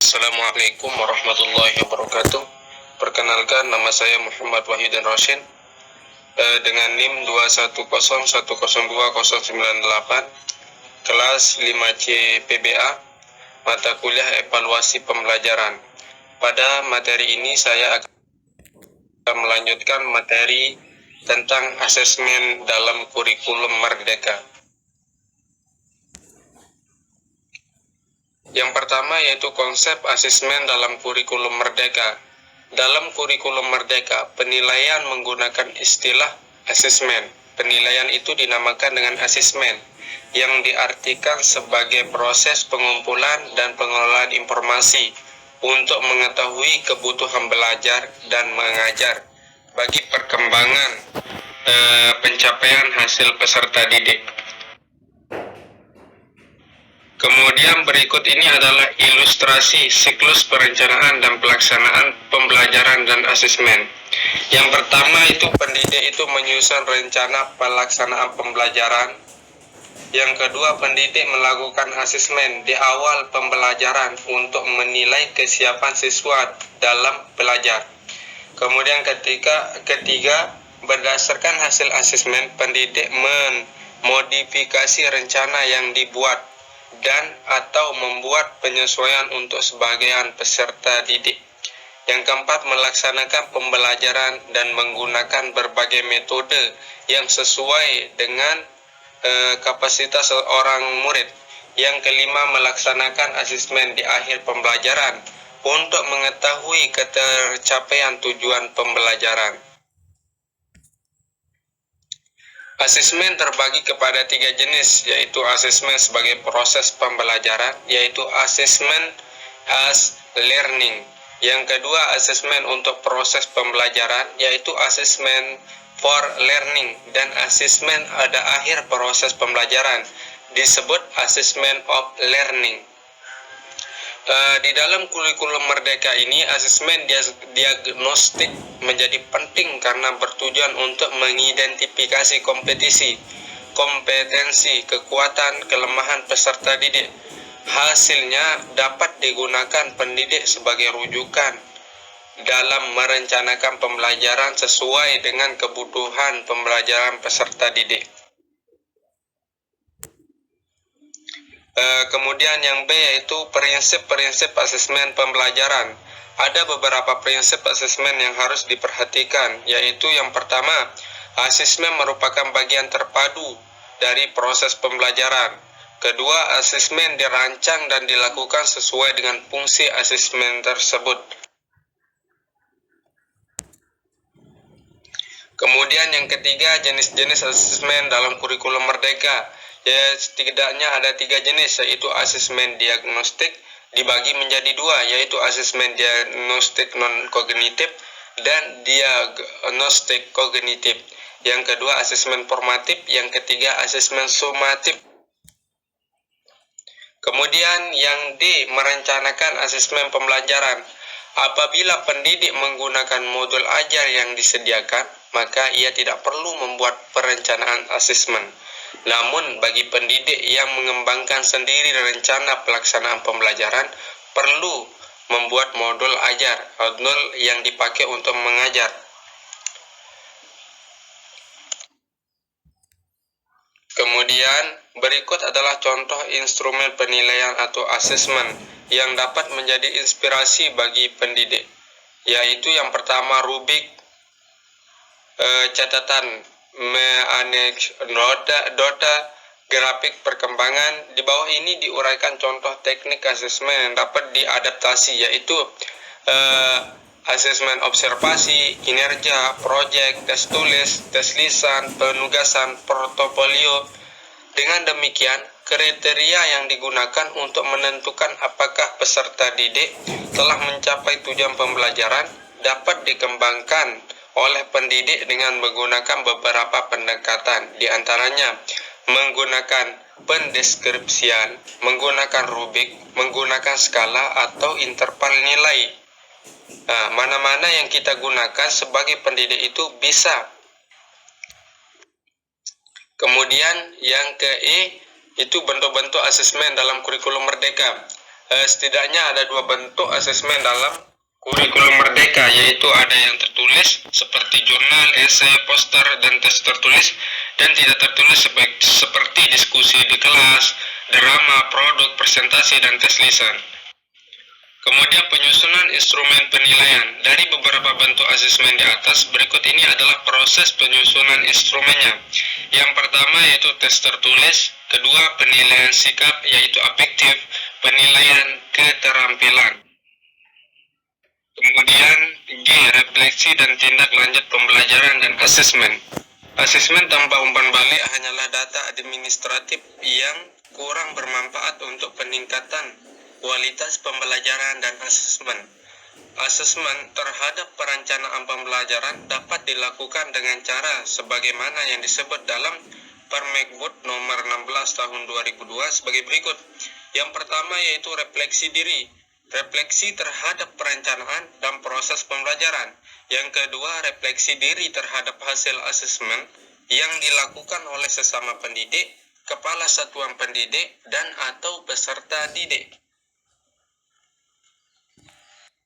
Assalamualaikum warahmatullahi wabarakatuh. Perkenalkan, nama saya Muhammad Wahidin Rashid dengan NIM 210102098, kelas 5C PBA, mata kuliah evaluasi pembelajaran. Pada materi ini saya akan melanjutkan materi tentang asesmen dalam kurikulum Merdeka. Yang pertama yaitu konsep asesmen dalam kurikulum Merdeka. Dalam kurikulum Merdeka, penilaian menggunakan istilah asesmen. Penilaian itu dinamakan dengan asesmen, yang diartikan sebagai proses pengumpulan dan pengelolaan informasi untuk mengetahui kebutuhan belajar dan mengajar bagi perkembangan pencapaian hasil peserta didik. Kemudian berikut ini adalah ilustrasi siklus perencanaan dan pelaksanaan pembelajaran dan asesmen. Yang pertama itu pendidik itu menyusun rencana pelaksanaan pembelajaran. Yang kedua, pendidik melakukan asesmen di awal pembelajaran untuk menilai kesiapan siswa dalam belajar. Kemudian ketiga, berdasarkan hasil asesmen, pendidik memodifikasi rencana yang dibuat dan atau membuat penyesuaian untuk sebagian peserta didik. Yang keempat, melaksanakan pembelajaran dan menggunakan berbagai metode yang sesuai dengan kapasitas seorang murid. Yang kelima, melaksanakan asesmen di akhir pembelajaran untuk mengetahui ketercapaian tujuan pembelajaran. Asesmen terbagi kepada 3 jenis, yaitu asesmen sebagai proses pembelajaran, yaitu asesmen as learning. Yang kedua, asesmen untuk proses pembelajaran, yaitu asesmen for learning, dan asesmen pada akhir proses pembelajaran disebut assessment of learning. Di dalam kurikulum Merdeka ini, asesmen diagnostik menjadi penting karena bertujuan untuk mengidentifikasi kompetensi, kekuatan, kelemahan peserta didik. Hasilnya dapat digunakan pendidik sebagai rujukan dalam merencanakan pembelajaran sesuai dengan kebutuhan pembelajaran peserta didik. Kemudian yang B yaitu prinsip-prinsip asesmen pembelajaran. Ada beberapa prinsip asesmen yang harus diperhatikan, yaitu yang pertama, asesmen merupakan bagian terpadu dari proses pembelajaran. Kedua, asesmen dirancang dan dilakukan sesuai dengan fungsi asesmen tersebut. Kemudian yang ketiga, jenis-jenis asesmen dalam kurikulum Merdeka. Ya, setidaknya ada 3 jenis, yaitu asesmen diagnostik dibagi menjadi 2, yaitu asesmen diagnostik non-kognitif dan diagnostik kognitif. Yang kedua, asesmen formatif. Yang ketiga, asesmen sumatif. Kemudian yang D, merencanakan asesmen pembelajaran. Apabila pendidik menggunakan modul ajar yang disediakan, maka ia tidak perlu membuat perencanaan asesmen. Namun, bagi pendidik yang mengembangkan sendiri rencana pelaksanaan pembelajaran, perlu membuat modul ajar, modul yang dipakai untuk mengajar. Kemudian, berikut adalah contoh instrumen penilaian atau asesmen yang dapat menjadi inspirasi bagi pendidik, yaitu yang pertama, rubrik catatan data grafik perkembangan. Di bawah ini diuraikan contoh teknik asesmen yang dapat diadaptasi, yaitu asesmen observasi, kinerja, proyek, tes tulis, tes lisan, penugasan, portofolio. Dengan demikian, kriteria yang digunakan untuk menentukan apakah peserta didik telah mencapai tujuan pembelajaran dapat dikembangkan oleh pendidik dengan menggunakan beberapa pendekatan, di antaranya menggunakan pendeskripsian, menggunakan rubrik, menggunakan skala atau interval nilai. Mana-mana yang kita gunakan sebagai pendidik itu bisa. Kemudian yang ke E itu bentuk-bentuk asesmen dalam kurikulum Merdeka. Setidaknya ada dua bentuk asesmen dalam kurikulum Merdeka, yaitu ada yang tertulis seperti jurnal, esai, poster, dan tes tertulis, dan tidak tertulis seperti diskusi di kelas, drama, produk, presentasi, dan tes lisan. Kemudian penyusunan instrumen penilaian. Dari beberapa bentuk asesmen di atas, berikut ini adalah proses penyusunan instrumennya. Yang pertama yaitu tes tertulis, kedua penilaian sikap yaitu afektif, penilaian keterampilan. Kemudian G, refleksi dan tindak lanjut pembelajaran dan asesmen. Asesmen tanpa umpan balik hanyalah data administratif yang kurang bermanfaat untuk peningkatan kualitas pembelajaran dan asesmen. Asesmen terhadap perencanaan pembelajaran dapat dilakukan dengan cara sebagaimana yang disebut dalam Permekbud nomor 16 tahun 2002 sebagai berikut. Yang pertama yaitu refleksi diri, refleksi terhadap perencanaan dan proses pembelajaran. Yang kedua, refleksi diri terhadap hasil asesmen yang dilakukan oleh sesama pendidik, kepala satuan pendidik, dan atau peserta didik.